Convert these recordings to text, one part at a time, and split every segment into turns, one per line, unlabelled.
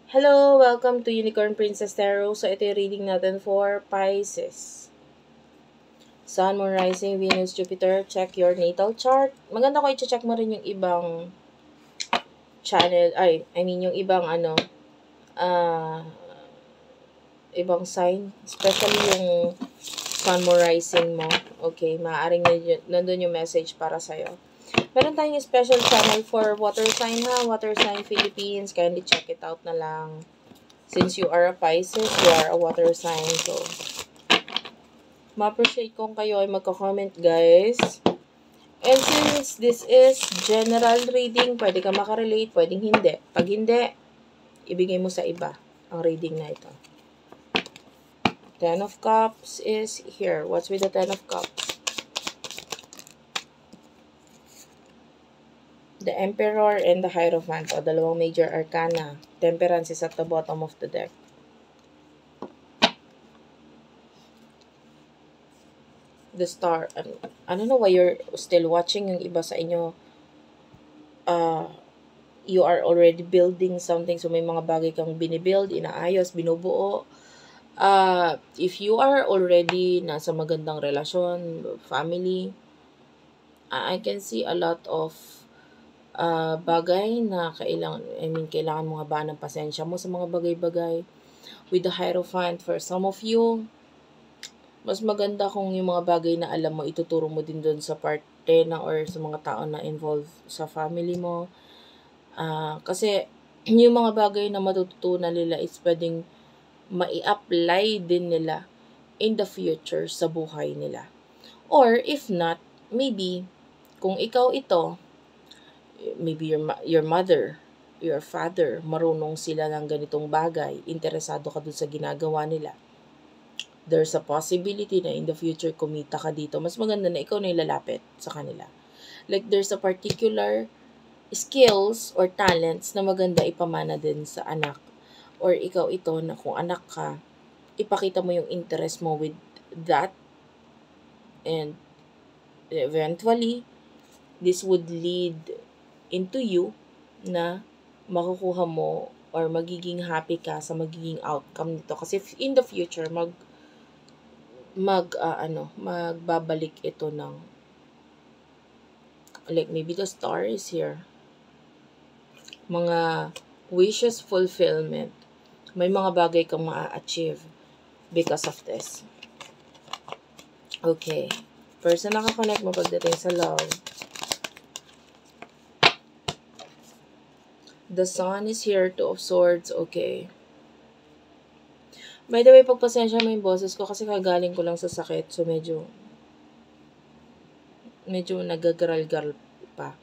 Hello! Welcome to Unicorn Princess Tarot. So, ito yung reading natin for Pisces. Sun, Moon, Rising, Venus, Jupiter. Check your natal chart. Maganda ko i-check mo rin yung ibang channel. Yung ibang uh, ibang sign. Especially yung Sun, Moon, Rising mo. Okay, maaaring nandun yung message para sa'yo. Meron tayong special channel for water sign ha. Water sign Philippines. Kindly check it out na lang. Since you are a Pisces, you are a water sign. So, ma-appreciate kung kayo ay magko-comment, guys. And since this is general reading, pwede ka makarelate, pwedeng hindi. Pag hindi, ibigay mo sa iba ang reading na ito. Ten of Cups is here. What's with the Ten of Cups? The Emperor and the Hierophant, o dalawang major arcana. Temperance is at the bottom of the deck. The Star. I don't know why you're still watching yung iba sa inyo. You are already building something. So, may mga bagay kang binibuild, inaayos, binubuo. If you are already nasa magandang relasyon, family, I can see a lot of bagay na kailangan mo habaan ng pasensya mo sa mga bagay-bagay. With the Hierophant, for some of you, mas maganda kung yung mga bagay na alam mo, ituturo mo din doon sa parte na or sa mga tao na involved sa family mo. Kasi yung mga bagay na matututunan nila is pwedeng mai-apply din nila in the future sa buhay nila. Or if not, maybe kung ikaw ito, maybe your mother, your father, marunong sila ng ganitong bagay, interesado ka dun sa ginagawa nila. There's a possibility na in the future kumita ka dito. Mas maganda na ikaw na ilalapit sa kanila. Like there's a particular skills or talents na maganda ipamana din sa anak. Or ikaw ito na kung anak ka, ipakita mo yung interest mo with that. And eventually, this would lead into you na makukuha mo or magiging happy ka sa magiging outcome nito. Kasi in the future, magbabalik ito ng like maybe the Star is here. Mga wishes fulfillment. May mga bagay kang ma-achieve because of this. Okay. Person nakakonect mo pagdating sa love. The Sun is here, Two of Swords. Okay. By the way, pagpasensya mo yung boses ko kasi kagaling ko lang sa sakit. So, medyo nagagaral-garal pa.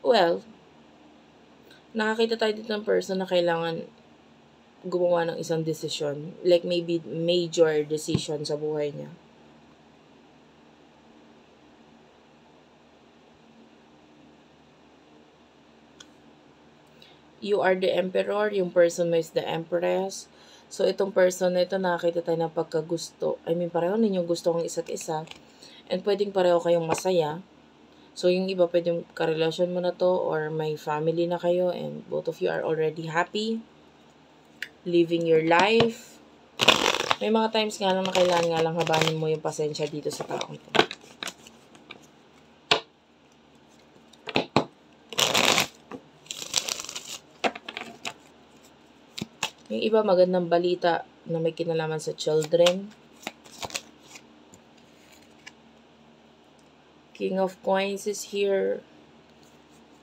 Well, nakakita tayo dito ng person na kailangan gumawa ng isang desisyon. Like maybe major decision sa buhay niya. You are the Emperor, yung person mo is the Empress. So, itong person na ito, nakakita tayo ng pagkagusto. Pareho ninyong gusto ang isa't isa. And pwedeng pareho kayong masaya. So, yung iba pwedeng karelasyon mo na to or may family na kayo and both of you are already happy. Living your life. May mga times nga lang na kailangan nga lang habanin mo yung pasensya dito sa taong to. Yung iba magandang balita na may kinalaman sa children. King of Coins is here.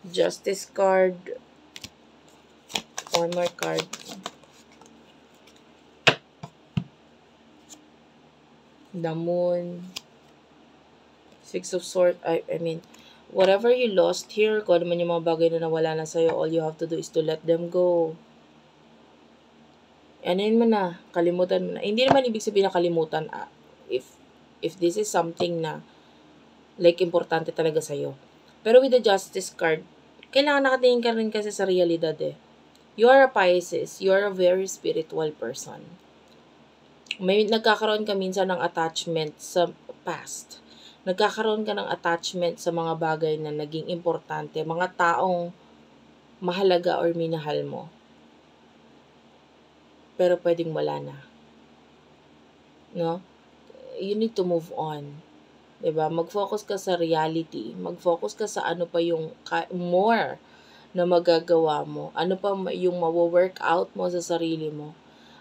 Justice card. One more card. The Moon. Six of Swords. Whatever you lost here, kung ano man yung mga bagay na nawala na sa'yo, all you have to do is to let them go. Anuin mo na. Kalimutan mo na. Hindi naman ibig sabihin na kalimutan. If this is something na like importante talaga sa'yo. Pero with the Justice card, kailangan nakatingin ka rin kasi sa realidad eh. You are a Pisces. You are a very spiritual person. May nagkakaroon ka minsan ng attachment sa past. Nagkakaroon ka ng attachment sa mga bagay na naging importante, mga taong mahalaga or minahal mo. Pero pwedeng wala na. No? You need to move on. 'Di ba? Mag-focus ka sa reality. Mag-focus ka sa ano pa yung more na magagawa mo. Ano pa yung mawo-work out mo sa sarili mo.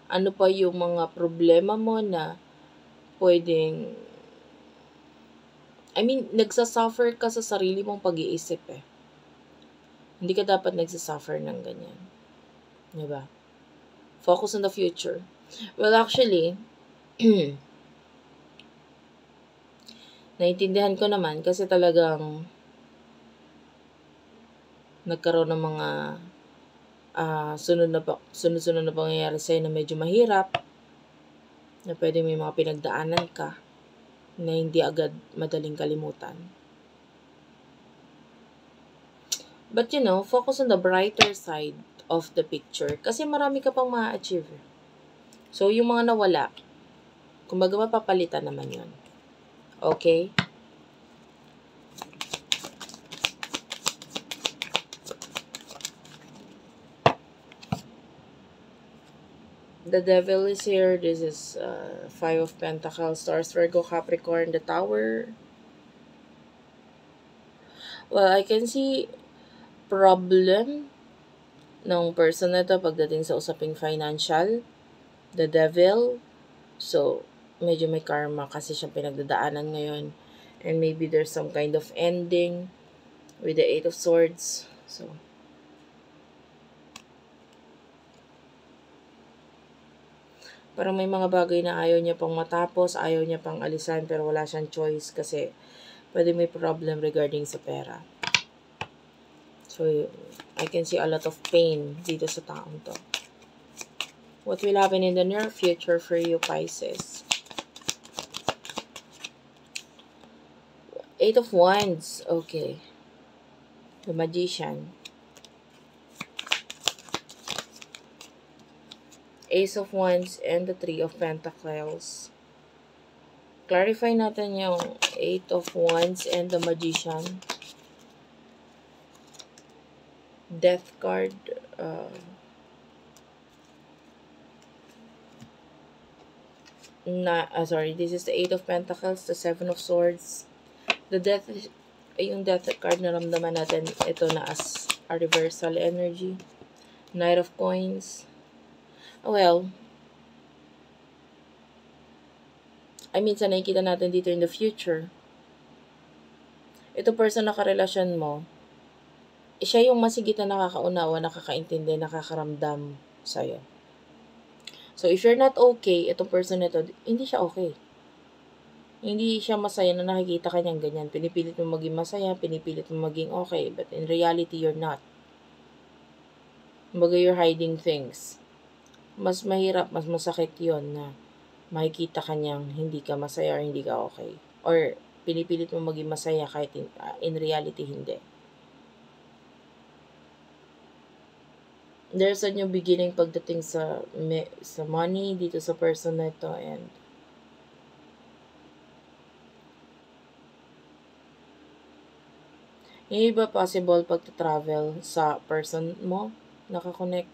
Ano pa yung mga problema mo na pwedeng nagsasuffer ka sa sarili mong pag-iisip eh. Hindi ka dapat nagsasuffer ng ganyan. 'Di ba? Focus on the future. Well, actually, naintindihan ko naman kasi talagang nagkaroon ng mga sunod-sunod na pangyayari sa'yo na medyo mahirap, na pwede may mga pinagdaanan ka na hindi agad madaling kalimutan. But focus on the brighter side of the picture kasi marami ka pang ma-achieve. So, yung mga nawala, kumbaga mapapalitan naman yun. Okay? The Devil is here. This is Five of Pentacles, Taurus, Virgo, Capricorn, the Tower. Well, I can see problem ng person na to pagdating sa usaping financial. The Devil. So, medyo may karma kasi siya pinagdadaanan ngayon. And maybe there's some kind of ending with the Eight of Swords. So, parang may mga bagay na ayaw niya pang matapos, ayaw niya pang alisan, pero wala siyang choice kasi pwede may problem regarding sa pera. So, I can see a lot of pain dito sa taong to. What will happen in the near future for you, Pisces? Eight of Wands. Okay. The Magician. Ace of Wands and the Three of Pentacles. Clarify natin yung Eight of Wands and the Magician. Death card. This is the Eight of Pentacles, the Seven of Swords. The Death, yung Death card na ramdaman natin, ito na as a reversal energy. Knight of Coins. Well, minsan nakikita natin dito in the future. Ito person na karelasyon mo, siya yung masigit na nakakaunawa, nakakaintindi, nakakaramdam sa'yo. So, if you're not okay, itong person na ito, hindi siya okay. Hindi siya masaya na nakikita ka niyang ganyan. Pinipilit mo maging masaya, pinipilit mo maging okay, but in reality, you're not. Kumbaga, you're hiding things. Mas mahirap, mas masakit yon na makikita ka niyang hindi ka masaya or hindi ka okay. Or pinipilit mo maging masaya kahit in reality hindi. There's a new beginning pagdating sa money dito sa person na ito, and yung iba possible pagta-travel sa person mo, nakakonect.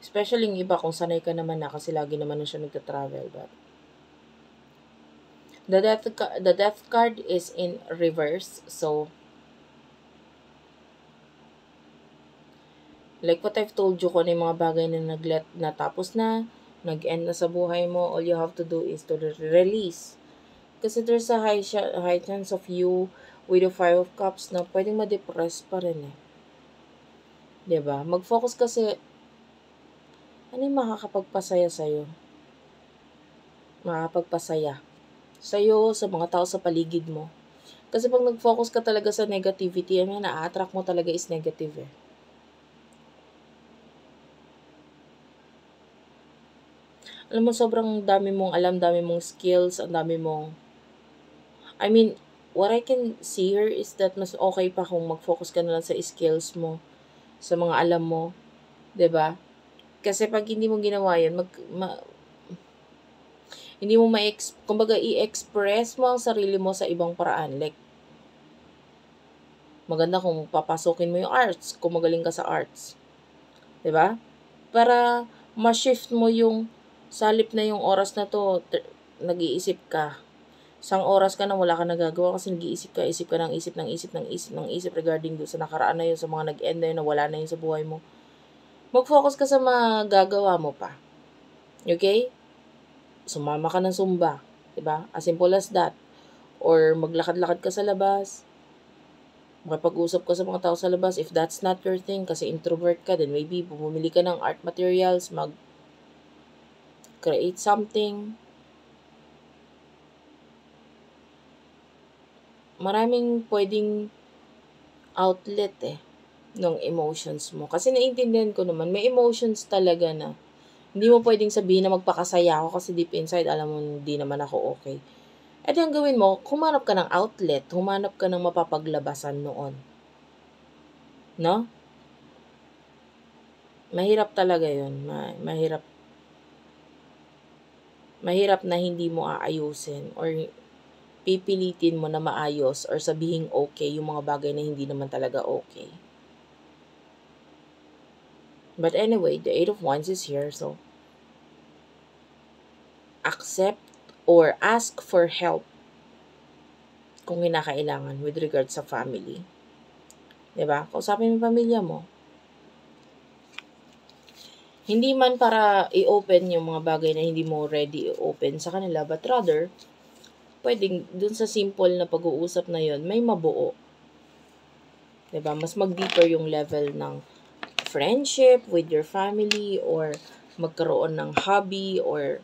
Especially yung iba kung sanay ka naman na kasi lagi naman na siya nagta-travel. But the death card is in reverse. So, like what I've told you, kung ano yung mga bagay na natapos na, nag-end na sa buhay mo, all you have to do is to release. Kasi there's a high chance of you with the Five of Cups na pwedeng ma-depress pa rin eh. 'Di ba? Mag-focus kasi ano yung makakapagpasaya sa'yo? Makakapagpasaya sa'yo, sa mga tao sa paligid mo. Kasi pag nag-focus ka talaga sa negativity, na-attract mo talaga is negative eh. Alam mo, sobrang dami mong alam, dami mong skills, ang dami mong... what I can see here is that mas okay pa kung mag-focus ka na lang sa skills mo, sa mga alam mo, 'di ba? Kasi pag hindi mo ginawa yan, Hindi mo kumbaga i-express mo ang sarili mo sa ibang paraan. Like, maganda kung papasukin mo yung arts, kung magaling ka sa arts. 'Di ba? Para ma-shift mo yung salip na yung oras na to, nag-iisip ka. Isang oras ka na wala ka nagagawa kasi nag-iisip ka, isip ka ng isip, ng isip, ng isip, ng isip regarding doon sa nakaraan na yun, sa mga nag-end na yun, na wala na yun sa buhay mo. Mag-focus ka sa magagawa mo pa. Okay? Sumama ka ng Zumba. 'Di ba? As simple as that. Or maglakad-lakad ka sa labas. Makipag-usap ka sa mga tao sa labas. If that's not your thing, kasi introvert ka, then maybe bumili ka ng art materials, mag-create something. Maraming pwedeng outlet ng emotions mo. Kasi naiintindihan ko naman, may emotions talaga na hindi mo pwedeng sabihin na magpakasaya ako kasi deep inside, alam mo, hindi naman ako okay. At yung gawin mo, humanap ka ng outlet, humanap ka ng mapapaglabasan noon. No? Mahirap talaga yun. Mahirap. Mahirap na hindi mo aayusin or pipilitin mo na maayos or sabihin okay yung mga bagay na hindi naman talaga okay. But anyway, the Eight of Wands is here, so accept or ask for help kung kinakailangan with regard sa family. 'Di ba? Kausapin mo yung pamilya mo. Hindi man para i-open yung mga bagay na hindi mo ready i-open sa kanila, but rather, pwedeng dun sa simple na pag-uusap na yon may mabuo. 'Di ba? Mas mag-deeper yung level ng friendship with your family or magkaroon ng hobby or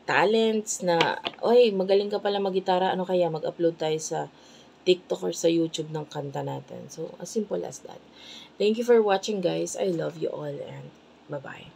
talents na, oy, magaling ka pala mag-gitara, ano kaya mag-upload tayo sa TikTok or sa YouTube ng kanta natin. So, as simple as that. Thank you for watching, guys. I love you all and bye-bye.